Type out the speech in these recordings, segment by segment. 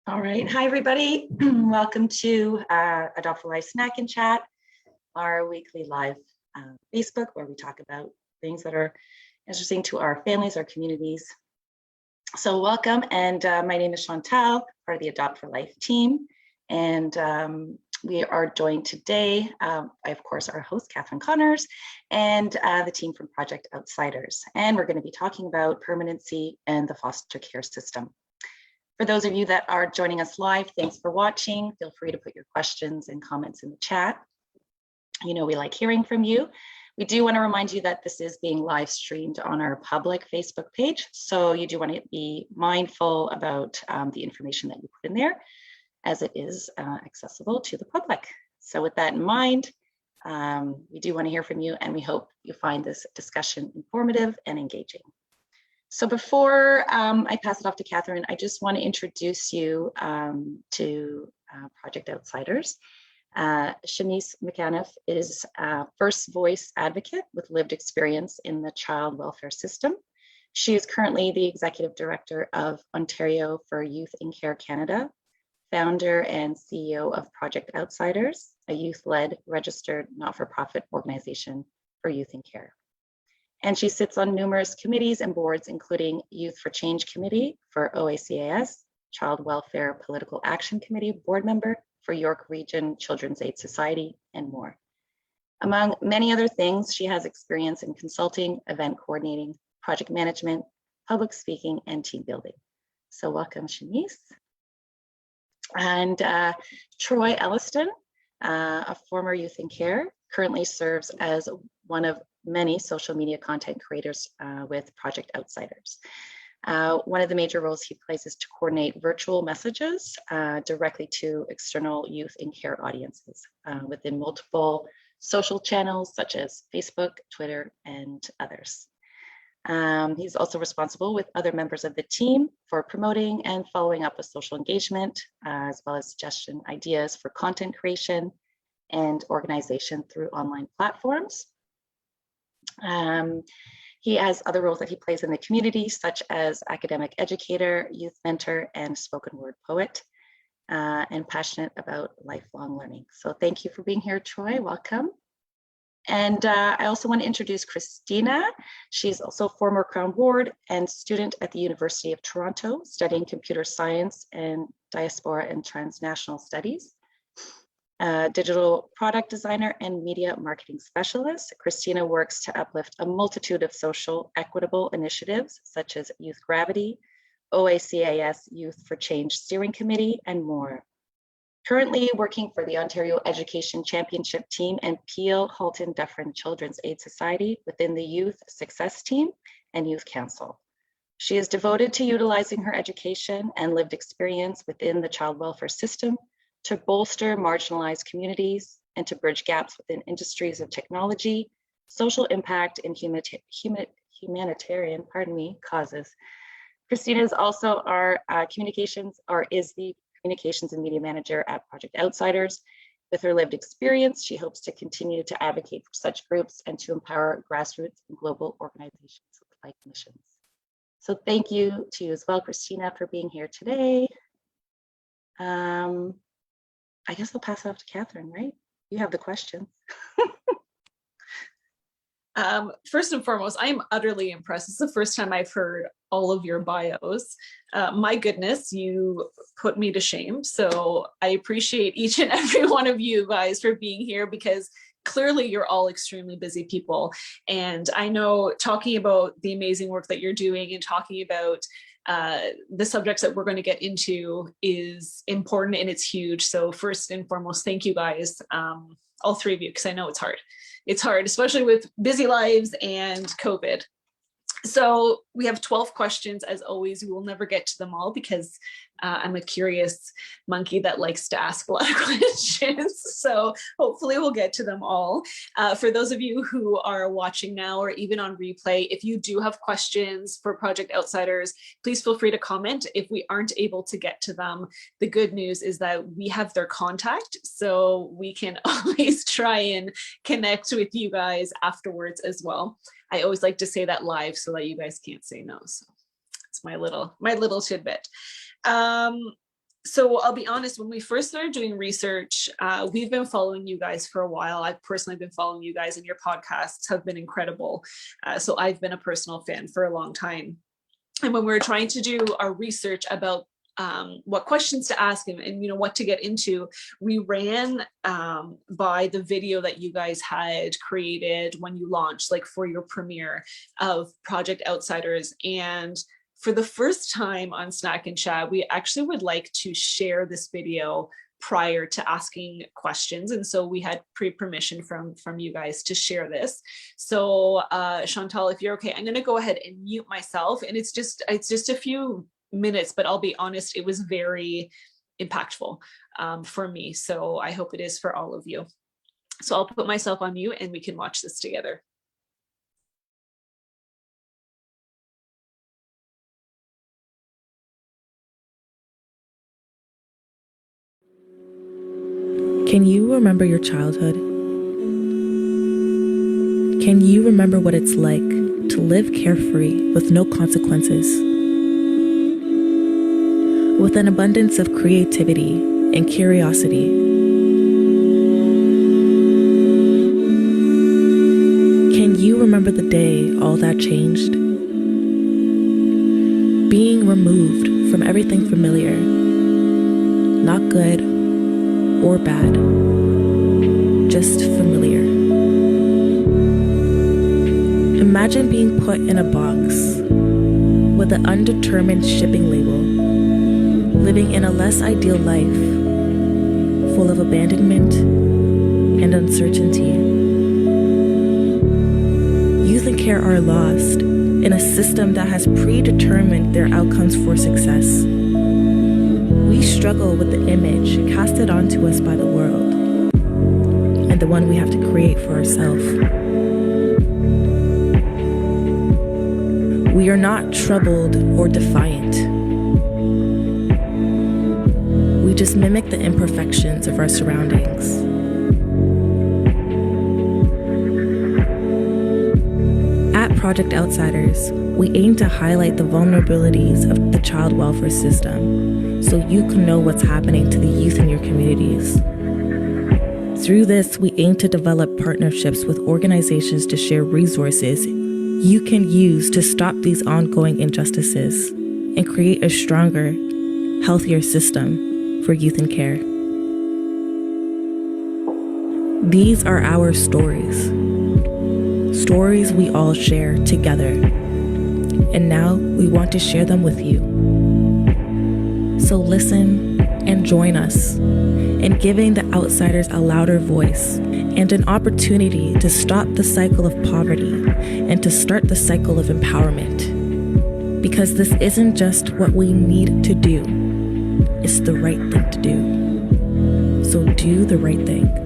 All right. Hi, everybody. Welcome to Adopt for Life Snack and Chat, our weekly live Facebook, where we talk about things that are interesting to our families, our communities. So welcome. And my name is Chantal, part of the Adopt for Life team. And we are joined today by, of course, our host, Catherine Connors, and the team from Project Outsiders. And we're going to be talking about permanency and the foster care system. For those of you that are joining us live, thanks for watching. Feel free to put your questions and comments in the chat. You know, we like hearing from you. We do want to remind you that this is being live streamed on our public Facebook page. So you do want to be mindful about the information that you put in there, as it is accessible to the public. So with that in mind, we do want to hear from you, and we hope you find this discussion informative and engaging. So before I pass it off to Catherine, I just want to introduce you to Project Outsiders. Shanice McAniff is a first voice advocate with lived experience in the child welfare system. She is currently the executive director of Ontario for Youth in Care Canada, founder and CEO of Project Outsiders, a youth-led registered not-for-profit organization for youth in care. And she sits on numerous committees and boards, including Youth for Change Committee for OACAS, Child Welfare Political Action Committee board member for York Region Children's Aid Society, and more. Among many other things, she has experience in consulting, event coordinating, project management, public speaking, and team building. So welcome, Shanice. And Troy Elliston, a former youth in care, currently serves as one of many social media content creators with Project Outsiders. One of the major roles he plays is to coordinate virtual messages directly to external youth in care audiences within multiple social channels such as Facebook, Twitter, and others. He's also responsible with other members of the team for promoting and following up with social engagement, as well as suggestion ideas for content creation and organization through online platforms. He has other roles that he plays in the community, such as academic educator, youth mentor, and spoken word poet, and passionate about lifelong learning. So thank you for being here, Troy. Welcome. And I also want to introduce Christina. She's also former Crown Board and student at the University of Toronto, studying computer science and diaspora and transnational studies. Digital product designer and media marketing specialist. Christina works to uplift a multitude of social equitable initiatives such as Youth Gravity, OACAS Youth for Change Steering Committee, and more. Currently working for the Ontario Education Championship Team and Peel Halton Dufferin Children's Aid Society within the Youth Success Team and Youth Council. She is devoted to utilizing her education and lived experience within the child welfare system to bolster marginalized communities and to bridge gaps within industries of technology, social impact, and humanitarian causes. Christina is also our is the communications and media manager at Project Outsiders. With her lived experience, she hopes to continue to advocate for such groups and to empower grassroots and global organizations with like missions. So thank you to you as well, Christina, for being here today. I guess I'll pass it off to Catherine, right? You have the questions. First and foremost, I am utterly impressed. It's the first time I've heard all of your bios. My goodness, you put me to shame. So I appreciate each and every one of you guys for being here, because clearly you're all extremely busy people. And I know talking about the amazing work that you're doing and talking about the subjects that we're going to get into is important and it's huge. So first and foremost, thank you guys, all three of you, because I know it's hard. It's hard, especially with busy lives and COVID. So we have 12 questions. As always, we will never get to them all because I'm a curious monkey that likes to ask a lot of questions. So hopefully we'll get to them all. For those of you who are watching now or even on replay, if you do have questions for Project Outsiders, please feel free to comment. If we aren't able to get to them, the good news is that we have their contact, so we can always try and connect with you guys afterwards as well. I always like to say that live so that you guys can't say no. So it's my little tidbit. So I'll be honest, when we first started doing research, we've been following you guys for a while. I've personally been following you guys, and your podcasts have been incredible. So I've been a personal fan for a long time. And when we were trying to do our research about what questions to ask and you know what to get into, we ran by the video that you guys had created when you launched, like for your premiere of Project Outsiders. And for the first time on Snack and Chat, we actually would like to share this video prior to asking questions. And so we had pre-permission from you guys to share this. So Chantal, if you're okay, I'm gonna go ahead and mute myself. And it's just a few minutes, but I'll be honest, it was very impactful for me. So I hope it is for all of you. So I'll put myself on mute and we can watch this together. Can you remember your childhood? Can you remember what it's like to live carefree with no consequences? With an abundance of creativity and curiosity. Can you remember the day all that changed? Being removed from everything familiar, not good or bad, just familiar. Imagine being put in a box with an undetermined shipping label, living in a less ideal life, full of abandonment and uncertainty. Youth in care are lost in a system that has predetermined their outcomes for success. We struggle with the image casted onto us by the world and the one we have to create for ourselves. We are not troubled or defiant. We just mimic the imperfections of our surroundings. At Project Outsiders, we aim to highlight the vulnerabilities of the child welfare system so you can know what's happening to the youth in your communities. Through this, we aim to develop partnerships with organizations to share resources you can use to stop these ongoing injustices and create a stronger, healthier system for youth in care. These are our stories. Stories we all share together. And now we want to share them with you. So listen and join us in giving the outsiders a louder voice and an opportunity to stop the cycle of poverty and to start the cycle of empowerment. Because this isn't just what we need to do, it's the right thing to do. So do the right thing.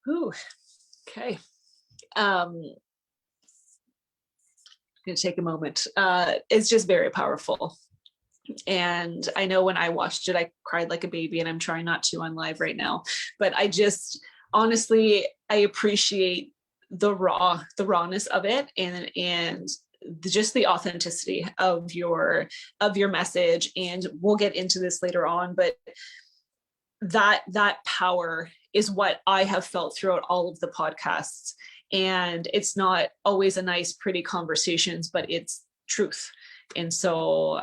Ooh, okay. I'm gonna take a moment. It's just very powerful. And I know when I watched it, I cried like a baby, and I'm trying not to on live right now. But I just, honestly, I appreciate the rawness of it, and just the authenticity of your message. And we'll get into this later on, but that power is what I have felt throughout all of the podcasts. And it's not always a nice, pretty conversations, but it's truth. And so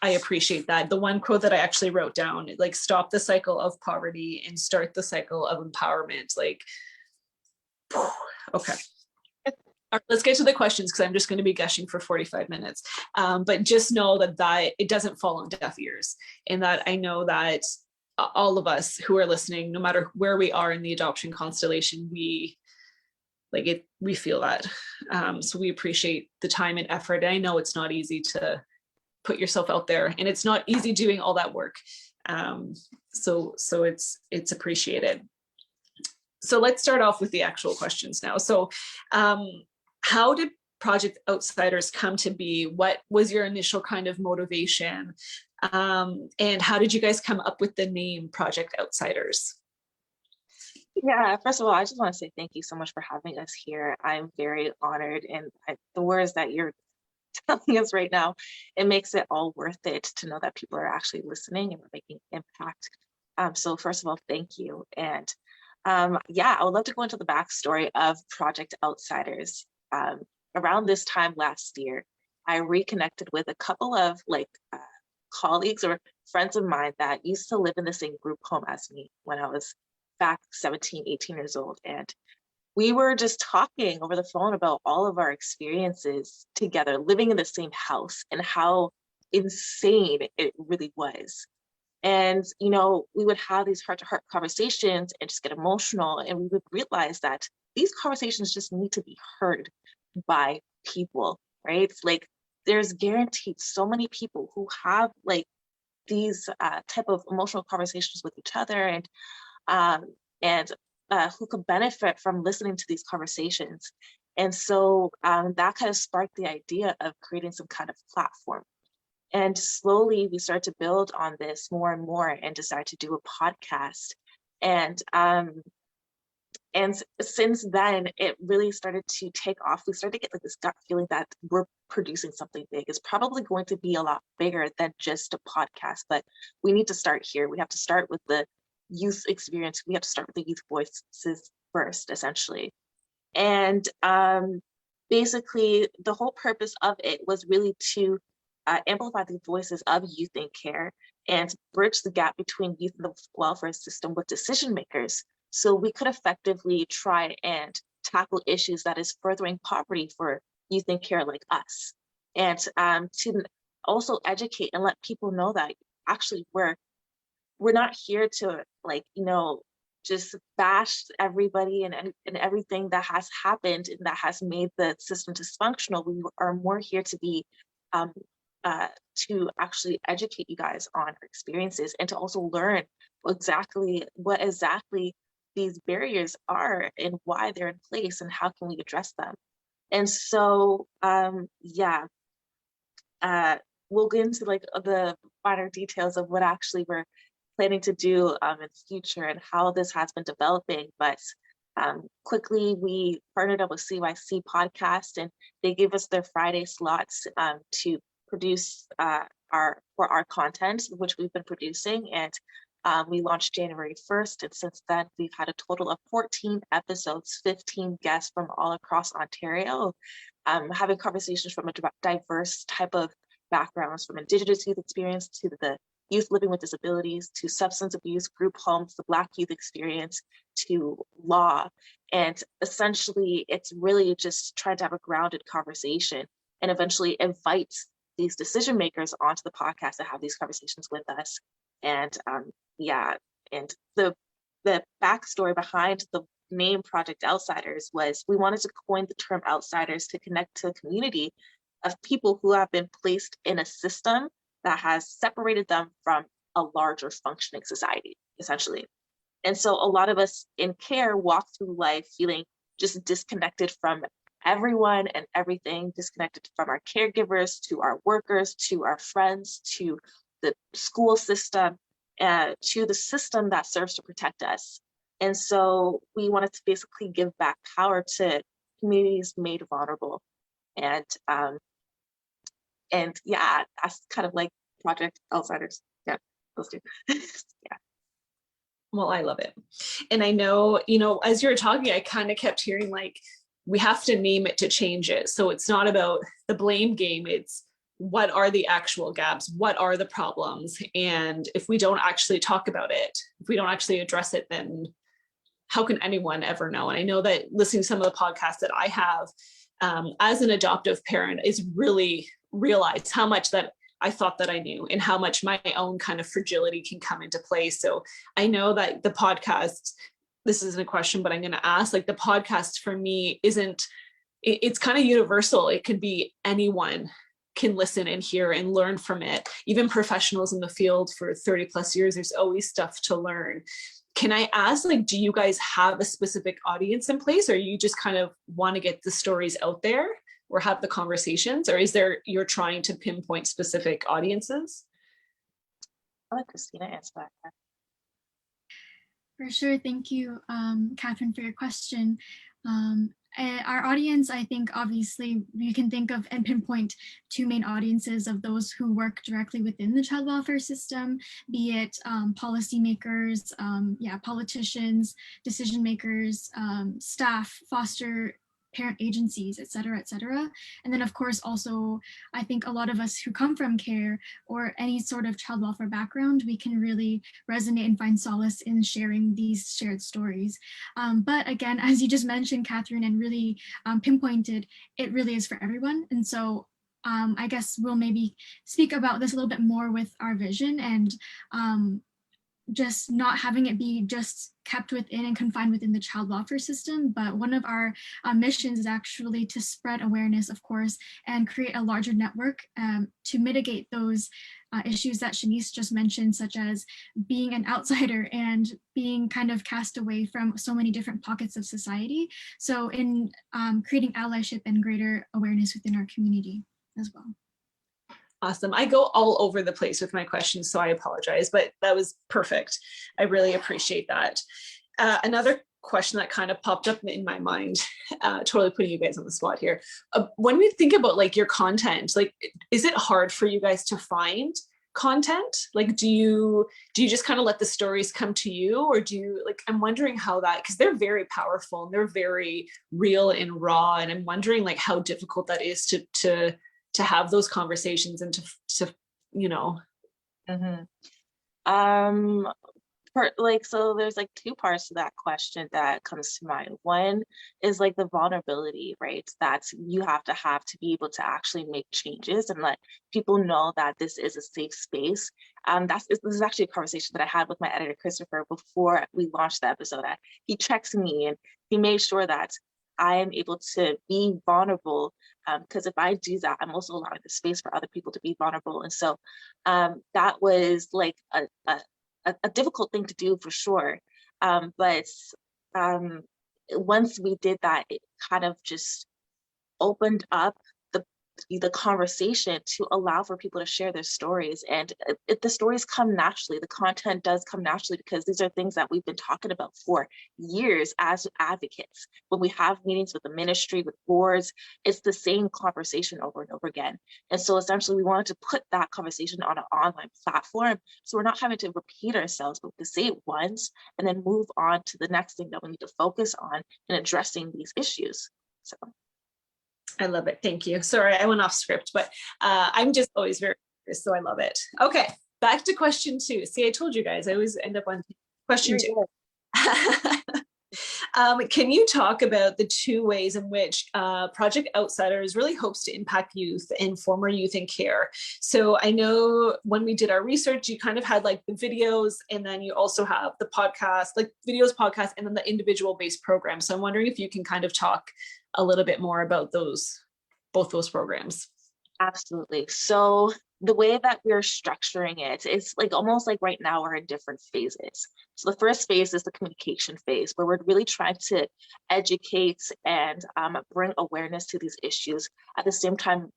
I appreciate that. The one quote that I actually wrote down, like, stop the cycle of poverty and start the cycle of empowerment. Like, okay. All right, let's get to the questions, because I'm just going to be gushing for 45 minutes. But just know that it doesn't fall on deaf ears, and that I know that all of us who are listening, no matter where we are in the adoption constellation, we feel that. So we appreciate the time and effort. And I know it's not easy to put yourself out there, and it's not easy doing all that work. So it's appreciated. So let's start off with the actual questions now. So how did Project Outsiders come to be? What was your initial kind of motivation? And how did you guys come up with the name Project Outsiders? Yeah, first of all, I just want to say thank you so much for having us here. I'm very honored, and the words that you're telling us right now, it makes it all worth it to know that people are actually listening and we're making impact. So first of all, thank you. And yeah, I would love to go into the backstory of Project Outsiders. Around this time last year, I reconnected with a couple of colleagues or friends of mine that used to live in the same group home as me when I was back 17, 18 years old. And we were just talking over the phone about all of our experiences together, living in the same house, and how insane it really was. And, you know, we would have these heart-to-heart conversations and just get emotional. And we would realize that these conversations just need to be heard by people, right? It's like there's guaranteed so many people who have like these type of emotional conversations with each other, and who could benefit from listening to these conversations. And so that kind of sparked the idea of creating some kind of platform. And slowly we started to build on this more and more and decided to do a podcast. And since then, it really started to take off. We started to get like this gut feeling that we're producing something big. It's probably going to be a lot bigger than just a podcast, but we need to start here. We have to start with the youth experience. We have to start with the youth voices first, essentially. And basically, the whole purpose of it was really to amplify the voices of youth in care and bridge the gap between youth and the welfare system with decision makers, so we could effectively try and tackle issues that is furthering poverty for youth in care like us. And to also educate and let people know that actually we're not here to just bash everybody and everything that has happened and that has made the system dysfunctional. We are more here to be to actually educate you guys on our experiences and to also learn what exactly these barriers are and why they're in place and how can we address them. And so we'll get into like the finer details of what actually we're planning to do in the future and how this has been developing. But quickly we partnered up with CYC Podcast, and they gave us their Friday slots to produce our content, which we've been producing. And we launched January 1st, and since then we've had a total of 14 episodes, 15 guests from all across Ontario, having conversations from a diverse type of backgrounds, from Indigenous youth experience to the youth living with disabilities, to substance abuse, group homes, the Black youth experience, to law. And essentially, it's really just trying to have a grounded conversation and eventually invite these decision makers onto the podcast to have these conversations with us. And and the backstory behind the name Project Outsiders was we wanted to coin the term outsiders to connect to a community of people who have been placed in a system that has separated them from a larger functioning society, essentially. And so a lot of us in care walk through life feeling just disconnected from everyone and everything, disconnected from our caregivers, to our workers, to our friends, to the school system, to the system that serves to protect us. And so we wanted to basically give back power to communities made vulnerable. And yeah, that's kind of like Project Outsiders. Yeah, those two. Yeah. Well, I love it. And I know, as you were talking, I kind of kept hearing like, we have to name it to change it. So it's not about the blame game. It's what are the actual gaps? What are the problems? And if we don't actually talk about it, if we don't actually address it, then how can anyone ever know? And I know that listening to some of the podcasts that I have as an adoptive parent is really realize how much that I thought that I knew and how much my own kind of fragility can come into play. So I know that the podcast, this isn't a question, but I'm going to ask, like the podcast for me it's kind of universal. It could be anyone can listen and hear and learn from it. Even professionals in the field for 30 plus years, there's always stuff to learn. Can I ask, like, do you guys have a specific audience in place, or you just kind of want to get the stories out there? or have the conversations, or is there, you're trying to pinpoint specific audiences? I'll let Christina answer that. For sure. Thank you, Catherine, for your question. Our audience, I think, obviously, you can think of and pinpoint two main audiences of those who work directly within the child welfare system, be it policymakers, politicians, decision makers, staff, foster parent agencies, et cetera, and then of course also I think a lot of us who come from care or any sort of child welfare background, we can really resonate and find solace in sharing these shared stories. But again, as you just mentioned, Catherine, and really pinpointed, it really is for everyone. And so I guess we'll maybe speak about this a little bit more with our vision and just not having it be just kept within and confined within the child welfare system. But one of our missions is actually to spread awareness, of course, and create a larger network to mitigate those issues that Shanice just mentioned, such as being an outsider and being kind of cast away from so many different pockets of society. So in creating allyship and greater awareness within our community as well. Awesome. I go all over the place with my questions, so I apologize, but that was perfect. I really appreciate that. Another question that kind of popped up in my mind, totally putting you guys on the spot here. When we think about like your content, like, is it hard for you guys to find content? Like, do you just kind of let the stories come to you, or do you, like, I'm wondering how that, because they're very powerful and they're very real and raw, and I'm wondering like how difficult that is to have those conversations and to you know. So there's like two parts to that question that comes to mind. One is like the vulnerability, right? That you have to be able to actually make changes and let people know that this is a safe space. This is actually a conversation that I had with my editor, Christopher, before we launched the episode. He checks me and he made sure that I am able to be vulnerable, because if I do that, I'm also allowing the space for other people to be vulnerable. And so that was like a difficult thing to do for sure. But once we did that, it kind of just opened up the conversation to allow for people to share their stories. And the stories come naturally, the content does come naturally, because these are things that we've been talking about for years as advocates. When we have meetings with the ministry, with boards, it's the same conversation over and over again. And so essentially we wanted to put that conversation on an online platform, so we're not having to repeat ourselves, but we can say it once and then move on to the next thing that we need to focus on in addressing these issues. So I love it. Thank you. Sorry, I went off script, but I'm just always very curious, so I love it. Okay, back to question 2. See, I told you guys, I always end up on question 2. Can you talk about the 2 ways in which Project Outsiders really hopes to impact youth and former youth in care? So I know when we did our research, you kind of had like the videos, and then you also have the podcast, like videos, podcast, and then the individual based programs. So I'm wondering if you can kind of talk a little bit more about both those programs. Absolutely. So the way that we're structuring it is like almost like right now we're in different phases. So the first phase is the communication phase, where we're really trying to educate and bring awareness to these issues, at the same time,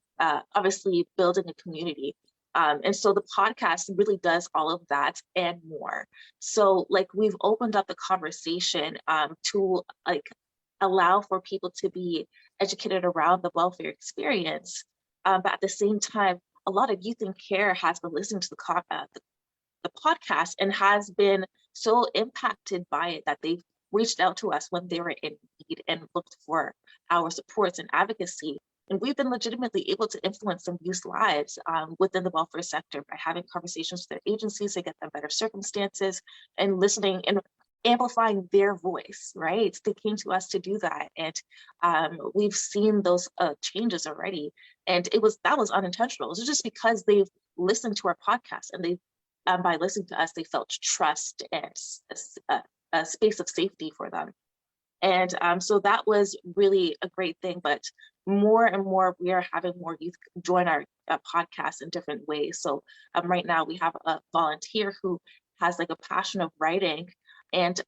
obviously building a community. And so the podcast really does all of that and more. So like we've opened up the conversation to like allow for people to be educated around the welfare experience. But at the same time, a lot of youth in care has been listening to the podcast and has been so impacted by it that they've reached out to us when they were in need and looked for our supports and advocacy. And we've been legitimately able to influence some youth lives within the welfare sector by having conversations with their agencies to get them better circumstances and listening and amplifying their voice, right? They came to us to do that. And we've seen those changes already. And that was unintentional. It was just because they've listened to our podcast, and they, by listening to us, they felt trust and a space of safety for them. And so that was really a great thing. But more and more, we are having more youth join our podcast in different ways. So right now we have a volunteer who has like a passion of writing. And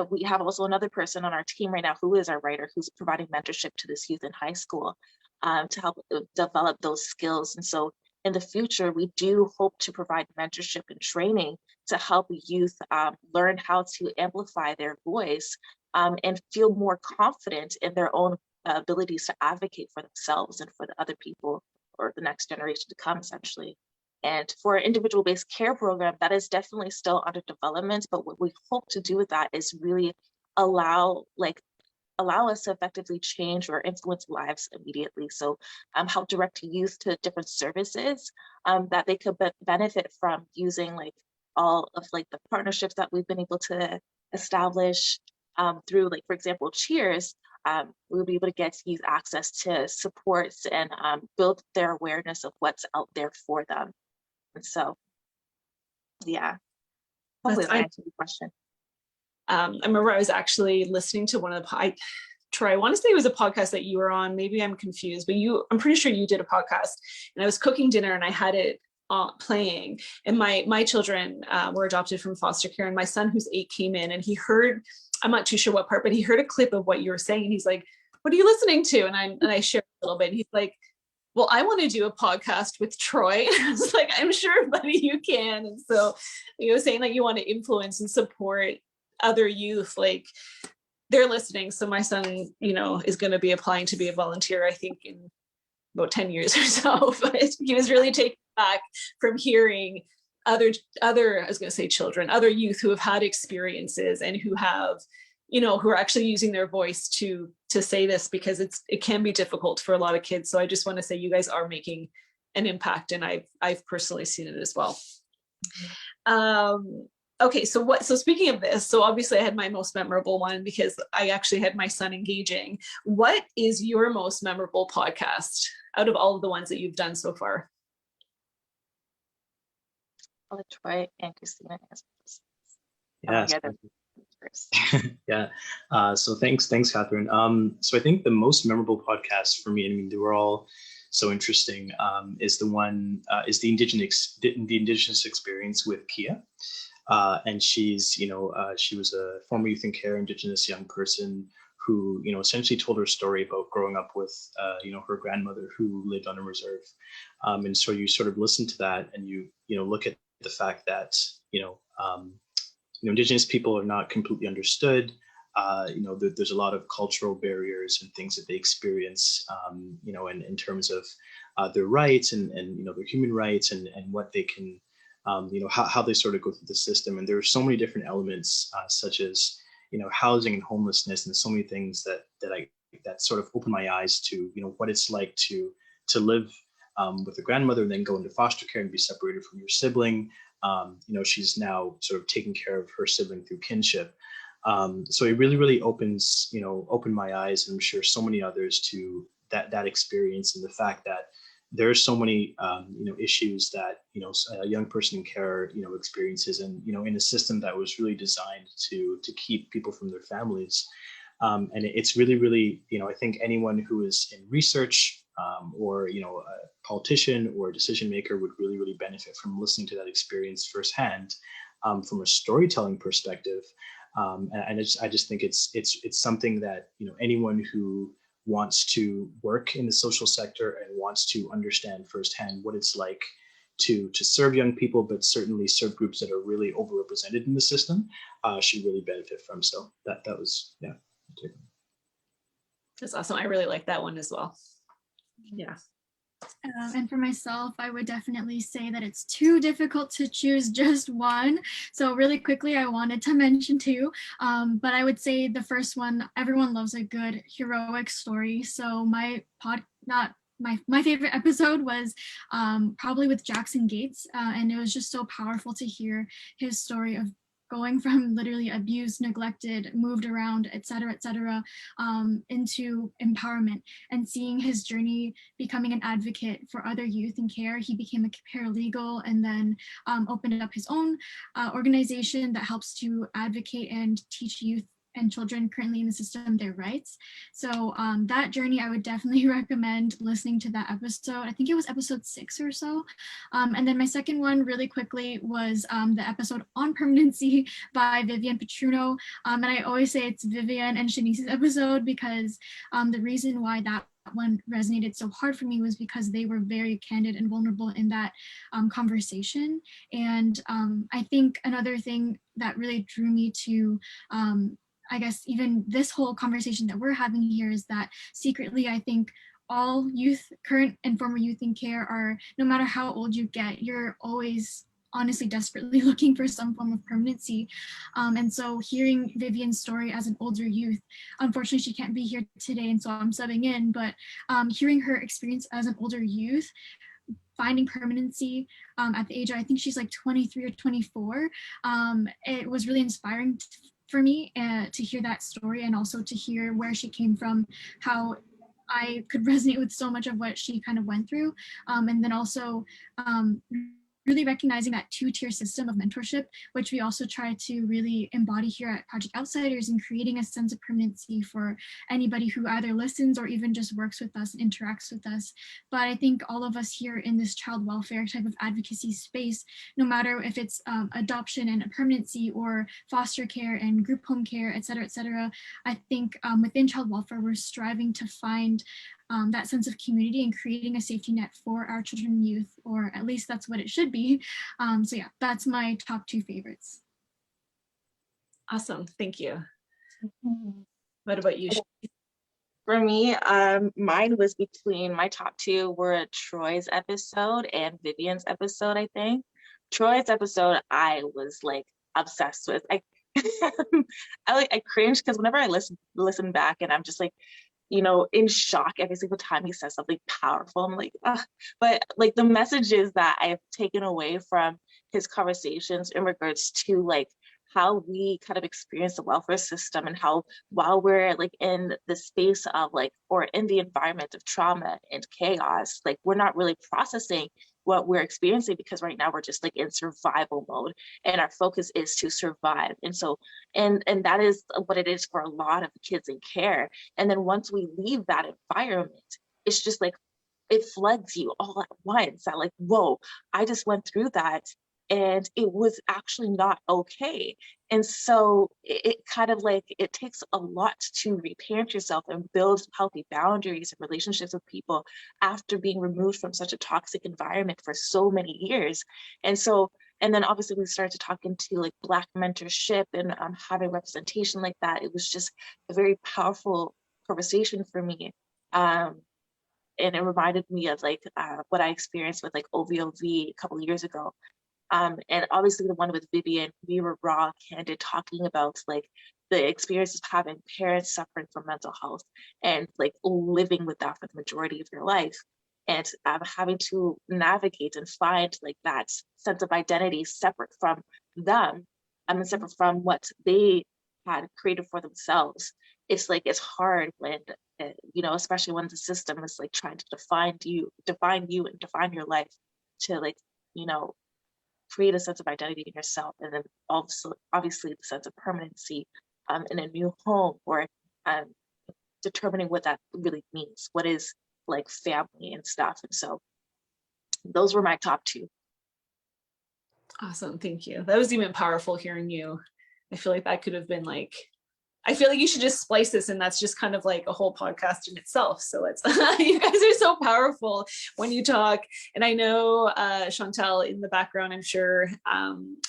we have also another person on our team right now who is our writer, who's providing mentorship to this youth in high school. to help develop those skills. And so in the future, we do hope to provide mentorship and training to help youth learn how to amplify their voice and feel more confident in their own abilities to advocate for themselves and for the other people or the next generation to come, essentially. And for an individual-based care program, that is definitely still under development, but what we hope to do with that is really allow us to effectively change or influence lives immediately. So help direct youth to different services that they could benefit from using all of the partnerships that we've been able to establish through, for example, Cheers. We'll be able to get youth access to supports and build their awareness of what's out there for them. And so, yeah, hopefully that answered the question. I remember I was actually listening to one of the, Troy, I want to say it was a podcast that you were on. Maybe I'm confused, but I'm pretty sure you did a podcast, and I was cooking dinner and I had it playing, and my children were adopted from foster care, and my son, who's 8, came in and he heard, I'm not too sure what part, but he heard a clip of what you were saying, and he's like, "What are you listening to?" And I shared a little bit, and he's like, "Well, I want to do a podcast with Troy." And I was like, "I'm sure, buddy, you can." And so he was saying that you want to influence and support other youth, they're listening. So my son, is going to be applying to be a volunteer, I think in about 10 years or so. But he was really taken back from hearing other, I was going to say children, other youth who have had experiences and who have, who are actually using their voice to say this, because it can be difficult for a lot of kids. So I just want to say you guys are making an impact, and I've personally seen it as well. Okay, so speaking of this, so obviously I had my most memorable one because I actually had my son engaging. What is your most memorable podcast out of all of the ones that you've done so far? I'll let Troy and Christina answer this. Yeah. So thanks, Catherine. So I think the most memorable podcast for me, they were all so interesting, is the one is the Indigenous experience with Kia. And she's, she was a former youth and care Indigenous young person who, essentially told her story about growing up with, her grandmother who lived on a reserve. And so you sort of listen to that and you look at the fact that, Indigenous people are not completely understood. There's a lot of cultural barriers and things that they experience, in terms of their rights and their human rights and what they can, how they sort of go through the system. And there are so many different elements, such as, housing and homelessness, and so many things that sort of open my eyes to, what it's like to live with a grandmother and then go into foster care and be separated from your sibling. She's now sort of taking care of her sibling through kinship. So it really, really opened my eyes, and I'm sure so many others, to that experience, and the fact that there are so many, issues that, a young person in care, experiences, and, in a system that was really designed to keep people from their families. And it's really, really, I think anyone who is in research, or, a politician or a decision maker would really, really benefit from listening to that experience firsthand, from a storytelling perspective. And I just think it's something that, anyone who wants to work in the social sector and wants to understand firsthand what it's like to serve young people, but certainly serve groups that are really overrepresented in the system, should really benefit from. So that was, yeah. That's awesome. I really like that one as well. Yeah. And for myself, I would definitely say that it's too difficult to choose just one. So really quickly, I wanted to mention two, but I would say the first one, everyone loves a good heroic story. So my favorite episode was probably with Jackson Gates, and it was just so powerful to hear his story of going from literally abused, neglected, moved around, et cetera, into empowerment, and seeing his journey becoming an advocate for other youth in care. He became a paralegal and then opened up his own organization that helps to advocate and teach youth and children currently in the system their rights. So that journey, I would definitely recommend listening to that episode. I think it was episode 6 or so. And then my second one really quickly was the episode on permanency by Vivian Petruno. And I always say it's Vivian and Shanice's episode because the reason why that one resonated so hard for me was because they were very candid and vulnerable in that conversation. And I think another thing that really drew me to I guess even this whole conversation that we're having here is that secretly I think all youth, current and former youth in care are, no matter how old you get, you're always honestly desperately looking for some form of permanency. And so hearing Vivian's story as an older youth, unfortunately she can't be here today and so I'm subbing in, but hearing her experience as an older youth, finding permanency at the age of, I think she's like 23 or 24, it was really inspiring for me to hear that story and also to hear where she came from, how I could resonate with so much of what she kind of went through. And then also really recognizing that two-tier system of mentorship, which we also try to really embody here at Project Outsiders, and creating a sense of permanency for anybody who either listens or even just works with us and interacts with us. But I think all of us here in this child welfare type of advocacy space, no matter if it's adoption and permanency or foster care and group home care, et cetera, I think within child welfare, we're striving to find that sense of community and creating a safety net for our children and youth, or at least that's what it should be. So yeah, that's my top two favorites. Awesome, thank you. Mhm. What about you? For me, mine was between, my top two were Troy's episode and Vivian's episode, I think. Troy's episode, I was like obsessed with. I I cringe because whenever I listen back and I'm just like, you know, in shock every single time he says something powerful. I'm like, ugh. But like the messages that I've taken away from his conversations in regards to like how we kind of experience the welfare system, and how while we're like in the space of like, or in the environment of trauma and chaos, like we're not really processing what we're experiencing, because right now we're just like in survival mode and our focus is to survive. And so, and that is what it is for a lot of kids in care. And then once we leave that environment, it's just like, it floods you all at once. That like, whoa, I just went through that and it was actually not okay. And so it kind of like, it takes a lot to reparent yourself and build healthy boundaries and relationships with people after being removed from such a toxic environment for so many years. And so, and then obviously we started to talk into like Black mentorship and having representation like that. It was just a very powerful conversation for me. And it reminded me of like what I experienced with like OVOV a couple of years ago. And obviously the one with Vivian, we were raw, candid, talking about like the experience of having parents suffering from mental health and like living with that for the majority of your life, and having to navigate and find like that sense of identity separate from them, and separate from what they had created for themselves. It's like, it's hard when, you know, especially when the system is like trying to define you and define your life to like, you know, create a sense of identity in yourself, and then also obviously the sense of permanency in a new home, or determining what that really means, what is like family and stuff. And so those were my top two. Awesome, thank you. That was even powerful hearing you. I feel like that could have been like, I feel like you should just splice this, and that's just kind of like a whole podcast in itself. So it's you guys are so powerful when you talk. And I know Chantal in the background, I'm sure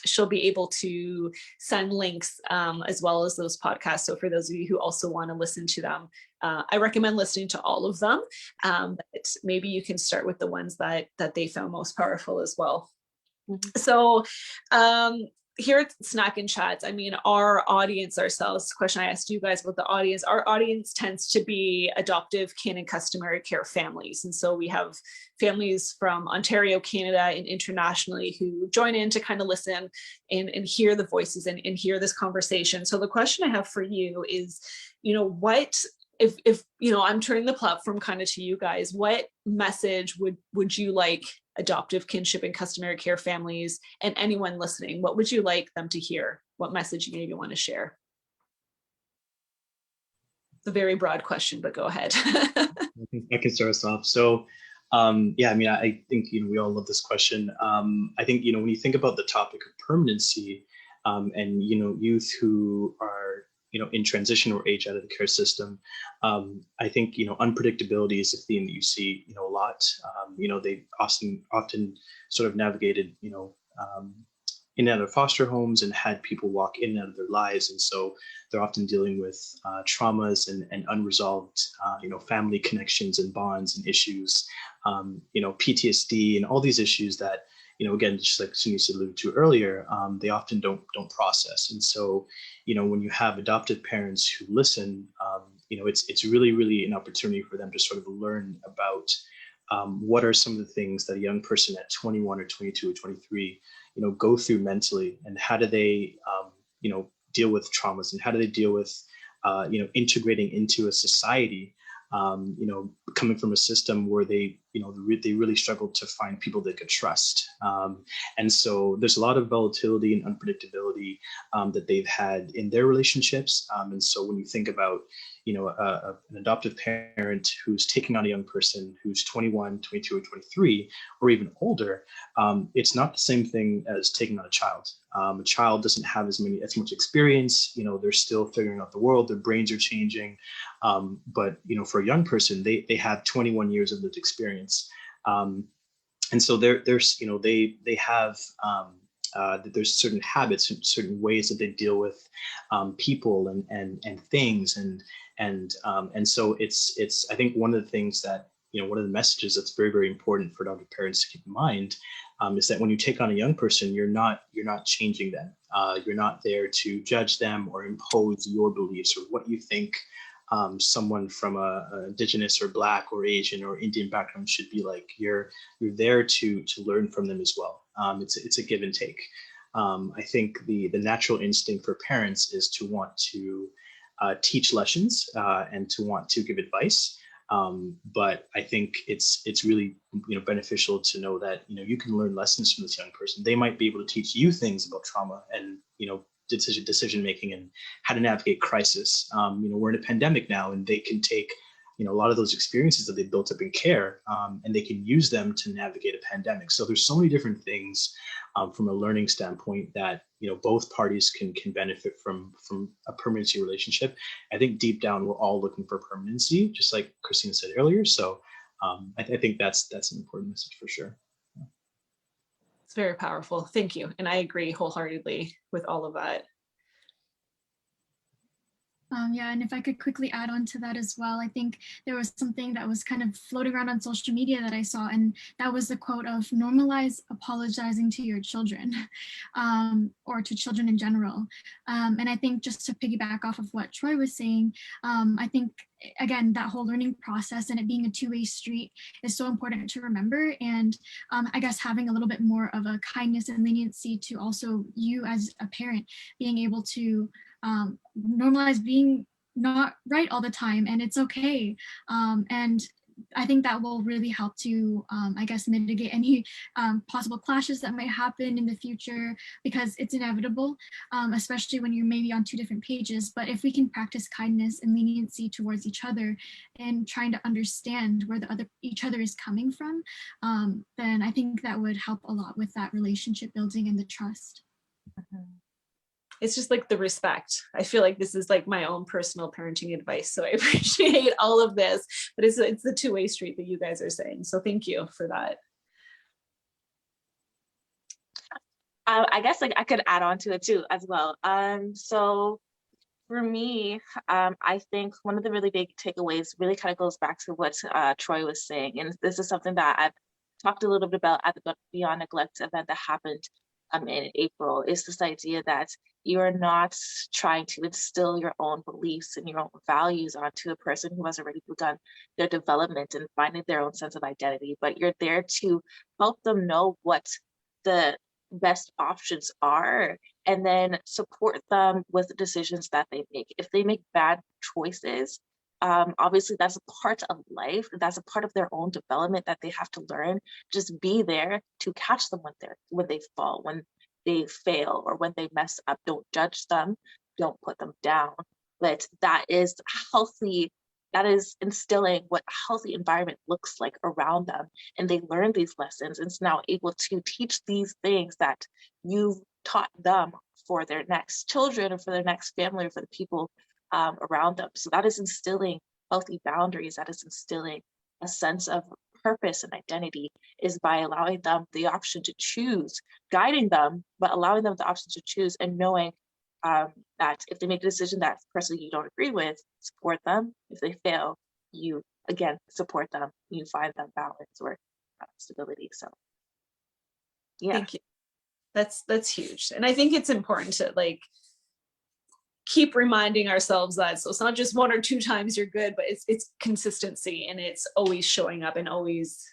she'll be able to send links as well as those podcasts. So for those of you who also want to listen to them, I recommend listening to all of them. But maybe you can start with the ones that they found most powerful as well. Mhm. So here at Snack and Chats, I mean, our audience ourselves, the question I asked you guys about the audience, our audience tends to be adoptive, kin, and customary care families. And so we have families from Ontario, Canada, and internationally who join in to kind of listen and hear the voices and hear this conversation. So the question I have for you is, you know, what, if you know, I'm turning the platform kind of to you guys, what message would you like adoptive, kinship, and customary care families and anyone listening, what would you like them to hear? What message you maybe want to share? It's a very broad question, but go ahead. I can start us off. So yeah, I mean, I think, you know, we all love this question. I think, you know, when you think about the topic of permanency and, you know, youth who are in transition or age out of the care system. I think, unpredictability is a theme that you see, a lot. They often sort of navigated, in and out of foster homes and had people walk in and out of their lives. And so they're often dealing with traumas and unresolved, family connections and bonds and issues, PTSD and all these issues that, again, just like Sunisa alluded to earlier, they often don't process. And so, when you have adoptive parents who listen, it's really, really an opportunity for them to sort of learn about what are some of the things that a young person at 21 or 22 or 23, go through mentally, and how do they, deal with traumas, and how do they deal with, integrating into a society, coming from a system where they really struggled to find people they could trust. And so there's a lot of volatility and unpredictability that they've had in their relationships. And so when you think about, an adoptive parent who's taking on a young person who's 21, 22, or 23, or even older, it's not the same thing as taking on a child. A child doesn't have as much experience. They're still figuring out the world. Their brains are changing. But for a young person, they have 21 years of lived experience, and so they have. There's certain habits and certain ways that they deal with people and things, and so it's I think one of the things that, one of the messages that's very, very important for adoptive parents to keep in mind is that when you take on a young person, you're not changing them. You're not there to judge them or impose your beliefs or what you think someone from a Indigenous or Black or Asian or Indian background should be like. You're there to learn from them as well. It's a give and take. I think the natural instinct for parents is to want to teach lessons and to want to give advice. But I think it's really beneficial to know that you can learn lessons from this young person. They might be able to teach you things about trauma and decision making and how to navigate crisis. We're in a pandemic now, and they can take a lot of those experiences that they built up in care, and they can use them to navigate a pandemic. So there's so many different things from a learning standpoint that both parties can benefit from a permanency relationship. I think deep down we're all looking for permanency, just like Christina said earlier. So I think that's an important message for sure. It's very powerful. Thank you. And I agree wholeheartedly with all of that. Yeah, and if I could quickly add on to that as well, I think there was something that was kind of floating around on social media that I saw, and that was the quote of normalize apologizing to your children, or to children in general. And I think just to piggyback off of what Troy was saying, I think, again, that whole learning process and it being a two-way street is so important to remember. And I guess having a little bit more of a kindness and leniency to also you as a parent being able to normalize being not right all the time, and it's okay. And I think that will really help to, I guess, mitigate any possible clashes that might happen in the future, because it's inevitable, especially when you're maybe on two different pages. But if we can practice kindness and leniency towards each other and trying to understand where each other is coming from, then I think that would help a lot with that relationship building and the trust. It's just like the respect. I feel like this is like my own personal parenting advice. So I appreciate all of this, but it's the two-way street that you guys are saying. So thank you for that. I guess like I could add on to it too as well. So for me, I think one of the really big takeaways really kind of goes back to what Troy was saying. And this is something that I've talked a little bit about at the Beyond Neglect event that happened in April, is this idea that you're not trying to instill your own beliefs and your own values onto a person who has already begun their development and finding their own sense of identity, but you're there to help them know what the best options are and then support them with the decisions that they make. If they make bad choices, obviously that's a part of life, that's a part of their own development that they have to learn. Just be there to catch them when they fall, when they fail, or when they mess up. Don't judge them, don't put them down. But that is healthy, that is instilling what a healthy environment looks like around them. And they learn these lessons and is now able to teach these things that you've taught them for their next children or for their next family or for the people around them. So that is instilling healthy boundaries. That is instilling a sense of purpose and identity, is by allowing them the option to choose, guiding them, but allowing them the option to choose, and knowing that if they make a decision that personally you don't agree with, support them. If they fail, you again support them. You find them balance or stability. So yeah. Thank you. That's huge. And I think it's important to like keep reminding ourselves that, so it's not just 1 or 2 times you're good, but it's consistency, and it's always showing up and always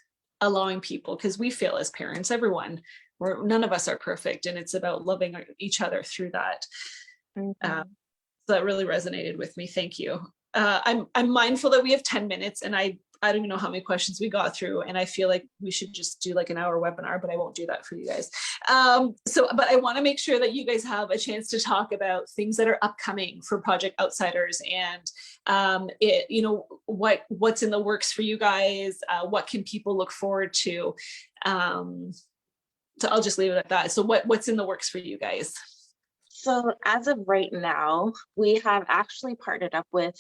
allowing people, because we fail as parents, everyone, none of us are perfect, and it's about loving each other through that. So that really resonated with me. Thank you. I'm mindful that we have 10 minutes, and I don't even know how many questions we got through, and I feel like we should just do like an hour webinar, but I won't do that for you guys. But I want to make sure that you guys have a chance to talk about things that are upcoming for Project Outsiders, and what's in the works for you guys. What can people look forward to? So I'll just leave it at that. So what's in the works for you guys? So as of right now, we have actually partnered up with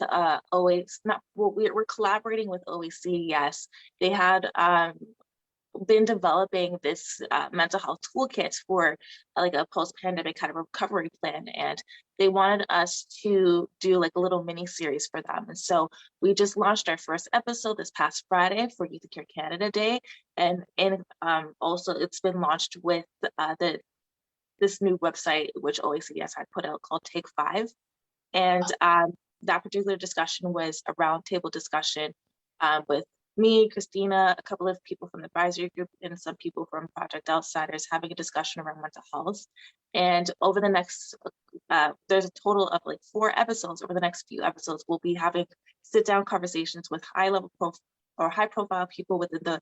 we're collaborating with OACES. They had been developing this mental health toolkit for like a post-pandemic kind of recovery plan, and they wanted us to do like a little mini series for them. And so we just launched our first episode this past Friday for Youth Care Canada Day, and also it's been launched with this new website which OACES had put out called Take 5. And that particular discussion was a roundtable discussion with me, Christina, a couple of people from the advisory group, and some people from Project Outsiders, having a discussion around mental health. And over the next, there's a total of like 4 episodes. Over the next few episodes, we'll be having sit-down conversations with high-profile people within the,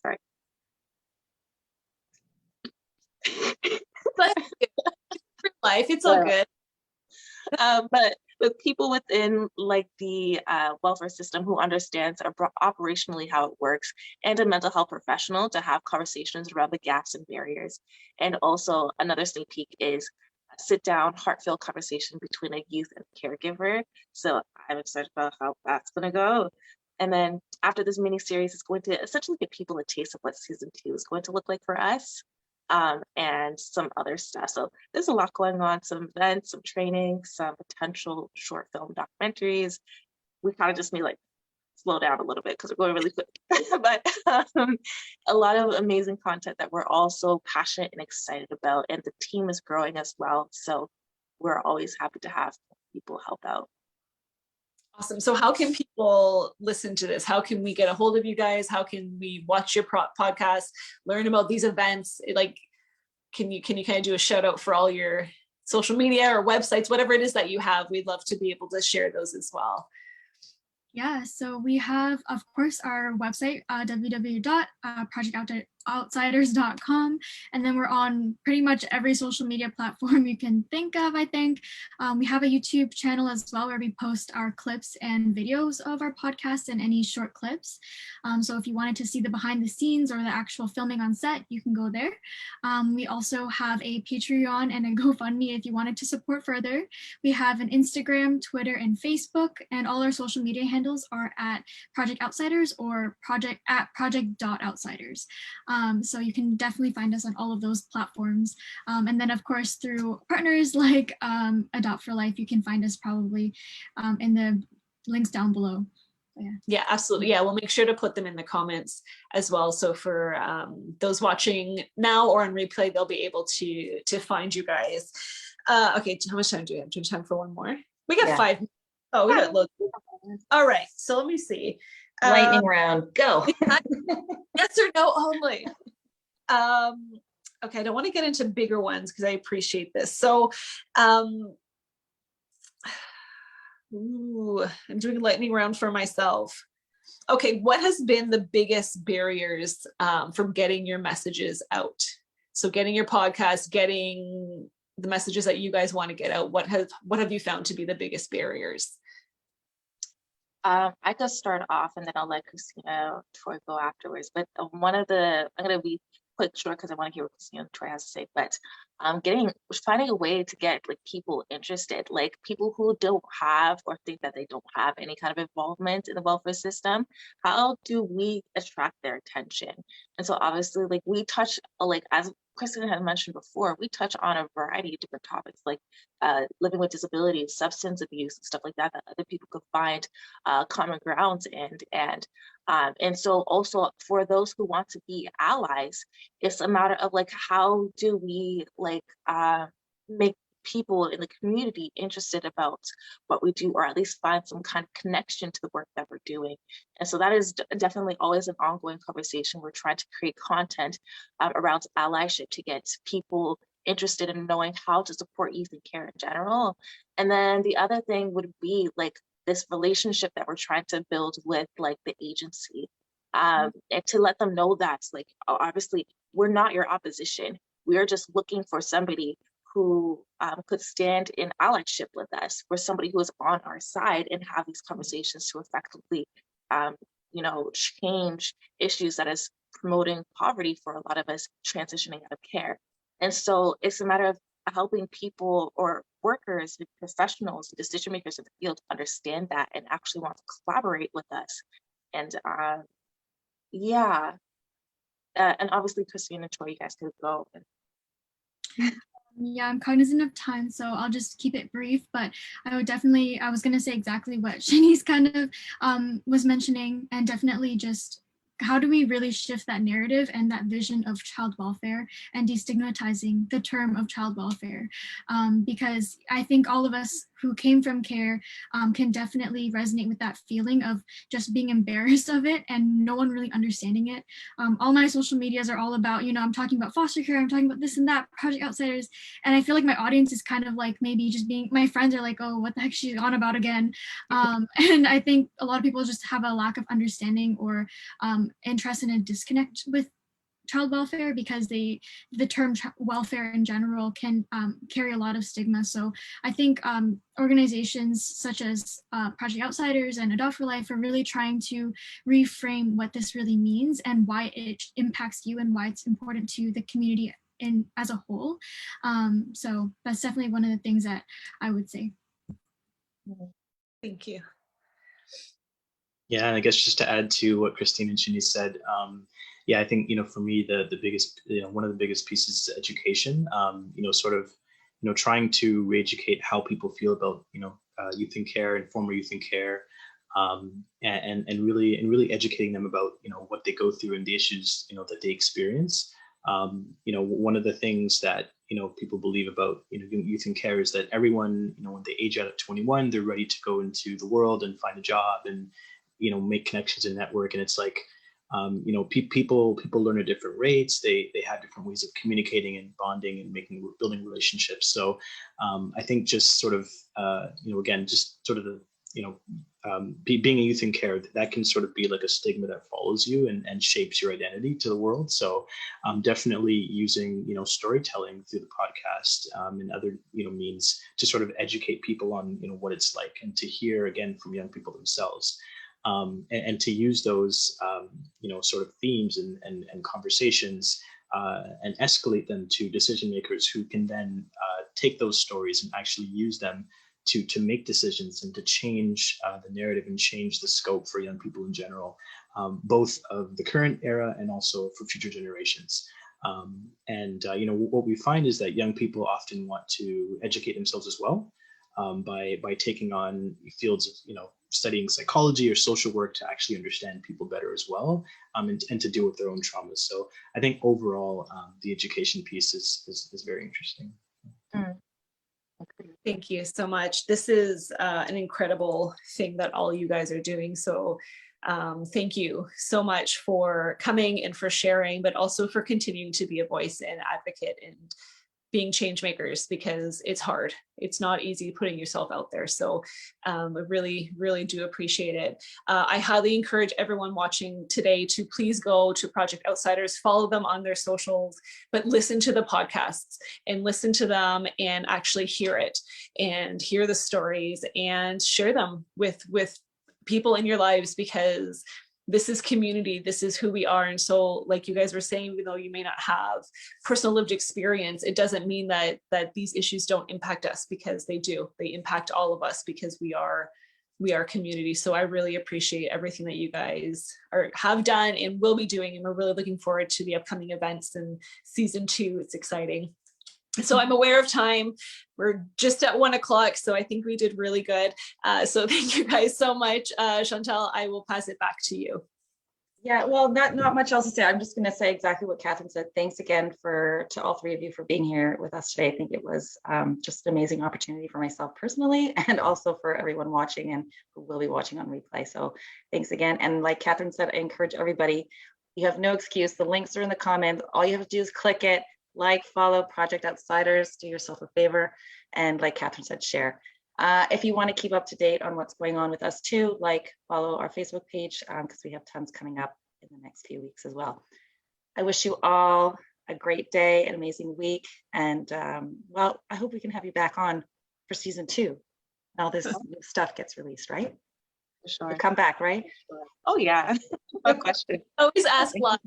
sorry. Life, it's all good. But with people within like the welfare system who understands operationally how it works, and a mental health professional to have conversations around the gaps and barriers. And also another sneak peek is a sit down, heartfelt conversation between a youth and a caregiver. So I'm excited about how that's gonna go. And then after this mini series, it's going to essentially give people a taste of what season 2 is going to look like for us. And some other stuff. So there's a lot going on, some events, some training, some potential short film documentaries. We kind of just need like slow down a little bit because we're going really quick. But a lot of amazing content that we're all so passionate and excited about, and the team is growing as well. So we're always happy to have people help out. Awesome. So how can people listen to this? How can we get a hold of you guys? How can we watch your podcast, learn about these events? Like, can you kind of do a shout out for all your social media or websites, whatever it is that you have? We'd love to be able to share those as well. Yeah, so we have, of course, our website, www.projectoutsiders.com, and then we're on pretty much every social media platform you can think of, I think. We have a YouTube channel as well where we post our clips and videos of our podcast and any short clips. So if you wanted to see the behind the scenes or the actual filming on set, you can go there. We also have a Patreon and a GoFundMe if you wanted to support further. We have an Instagram, Twitter, and Facebook, and all our social media handles are at Project Outsiders or project.outsiders. So you can definitely find us on all of those platforms. And then of course, through partners like Adopt for Life, you can find us probably in the links down below. Yeah, absolutely. Yeah, we'll make sure to put them in the comments as well. So for those watching now or on replay, they'll be able to find you guys. Okay, how much time do we have? Do we have time for one more? We got 5 minutes. Oh, we got loads. All right, so let me see. Lightning round, go. Yes or no only. Okay, I don't want to get into bigger ones because I appreciate this. So, I'm doing a lightning round for myself. Okay, what has been the biggest barriers from getting your messages out? So getting your podcast, getting the messages that you guys want to get out, what have you found to be the biggest barriers? I could start off and then I'll let Christina or Troy go afterwards. But I'm going to be quick short because I want to hear what Christina and Troy has to say, but finding a way to get like people interested, like people who don't have or think that they don't have any kind of involvement in the welfare system. How do we attract their attention? And so obviously, like we touch, like as Kristen had mentioned before, we touch on a variety of different topics, like living with disabilities, substance abuse, and stuff like that, that other people could find common grounds in. And so also for those who want to be allies, it's a matter of like, how do we like make people in the community interested about what we do, or at least find some kind of connection to the work that we're doing. And so that is definitely always an ongoing conversation. We're trying to create content around allyship to get people interested in knowing how to support youth in care in general. And then the other thing would be like this relationship that we're trying to build with like the agency, and to let them know that like, obviously we're not your opposition. We are just looking for somebody who could stand in allyship with us, for somebody who is on our side and have these conversations to effectively, change issues that is promoting poverty for a lot of us transitioning out of care. And so it's a matter of helping people or workers, professionals, decision makers in the field understand that and actually want to collaborate with us. And and obviously Christine and Troy, you guys could go. Yeah, I'm cognizant of time, so I'll just keep it brief, but I was going to say exactly what Shanice kind of was mentioning, and definitely just how do we really shift that narrative and that vision of child welfare and destigmatizing the term of child welfare? Because I think all of us who came from care can definitely resonate with that feeling of just being embarrassed of it and no one really understanding it. All my social medias are all about, I'm talking about foster care, I'm talking about this and that, Project Outsiders, and I feel like my audience is kind of like maybe just being, my friends are like, oh, what the heck is she on about again? And I think a lot of people just have a lack of understanding or interest in a disconnect with child welfare, because the term welfare in general can carry a lot of stigma. So I think organizations such as Project Outsiders and Adopt for Life are really trying to reframe what this really means and why it impacts you and why it's important to the community as a whole. So that's definitely one of the things that I would say. Thank you. Yeah, and I guess just to add to what Christine and Shanice said, I think, for me, the biggest, one of the biggest pieces is education, trying to re-educate how people feel about, youth in care and former youth in care, and really educating them about, what they go through and the issues, that they experience. One of the things that, people believe about, youth in care is that everyone, when they age out at 21, they're ready to go into the world and find a job and, make connections and network. And it's like, people learn at different rates. They have different ways of communicating and bonding and building relationships. So I think just sort of, again, just sort of the, being a youth in care, that can sort of be like a stigma that follows you and shapes your identity to the world. So definitely using, storytelling through the podcast and other, means to sort of educate people on, what it's like, and to hear again from young people themselves. And to use those, sort of themes and conversations and escalate them to decision makers who can then take those stories and actually use them to make decisions and to change the narrative and change the scope for young people in general, both of the current era and also for future generations. What we find is that young people often want to educate themselves as well, by taking on fields of, studying psychology or social work to actually understand people better as well, and to deal with their own traumas. So I think overall, the education piece is very interesting. Thank you so much. This is an incredible thing that all you guys are doing. So thank you so much for coming and for sharing, but also for continuing to be a voice and advocate and being change makers, because it's hard. It's not easy putting yourself out there. So I really, really do appreciate it. I highly encourage everyone watching today to please go to Project Outsiders, follow them on their socials, but listen to the podcasts and listen to them and actually hear it and hear the stories and share them with people in your lives, because this is community, this is who we are. And so like you guys were saying, even though you may not have personal lived experience, it doesn't mean that these issues don't impact us, because they do. They impact all of us because we are community. So I really appreciate everything that you guys have done and will be doing. And we're really looking forward to the upcoming events and season 2. It's exciting. So I'm aware of time. We're just at 1 o'clock. So I think we did really good. So thank you guys so much. Chantal, I will pass it back to you. Yeah, well, not much else to say. I'm just going to say exactly what Catherine said. Thanks again to all 3 of you for being here with us today. I think it was just an amazing opportunity for myself personally, and also for everyone watching and who will be watching on replay. So thanks again. And like Catherine said, I encourage everybody, you have no excuse. The links are in the comments. All you have to do is click it, like, follow Project Outsiders, do yourself a favor. And like Catherine said, share. If you want to keep up to date on what's going on with us too, follow our Facebook page, because we have tons coming up in the next few weeks as well. I wish you all a great day, an amazing week, and well, I hope we can have you back on for season 2. All this new stuff gets released, right? For sure. You'll come back, right? Oh yeah, no question. Always ask live.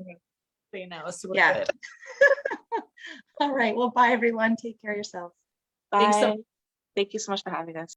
They know, so we're Yeah. good. All right. Well, bye everyone. Take care of yourselves. Bye. Thanks so much. Thank you so much for having us.